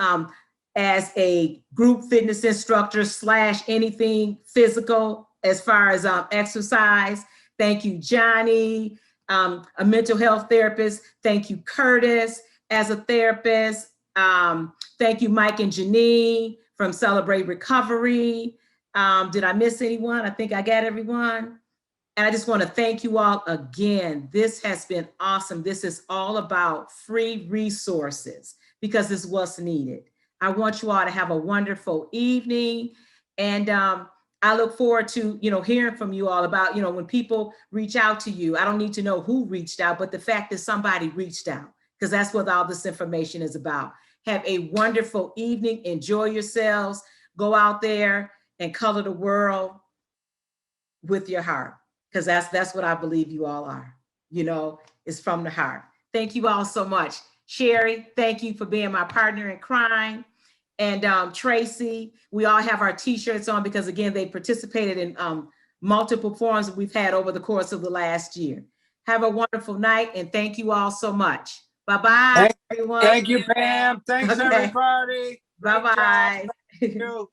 a group fitness instructor / anything physical as far as exercise. Thank you, Johnnie, a mental health therapist. Thank you, Curtis, as a therapist. Thank you, Mike and Jeannine from Celebrate Recovery. Did I miss anyone? I think I got everyone. And I just want to thank you all again. This has been awesome. This is all about free resources, because it's what's needed. I want you all to have a wonderful evening. And I look forward to, hearing from you all about, when people reach out to you. I don't need to know who reached out, but the fact that somebody reached out, because that's what all this information is about. Have a wonderful evening. Enjoy yourselves. Go out there and color the world with your heart, because that's what I believe you all are. It's from the heart. Thank you all so much. Sherry, thank you for being my partner in crime. And Tracee, we all have our t-shirts on because, again, they participated in multiple forums that we've had over the course of the last year. Have a wonderful night, and thank you all so much. Bye-bye, everyone. Thank you, Pam. Thanks, Okay. everybody. Great job. Bye-bye. Thank you.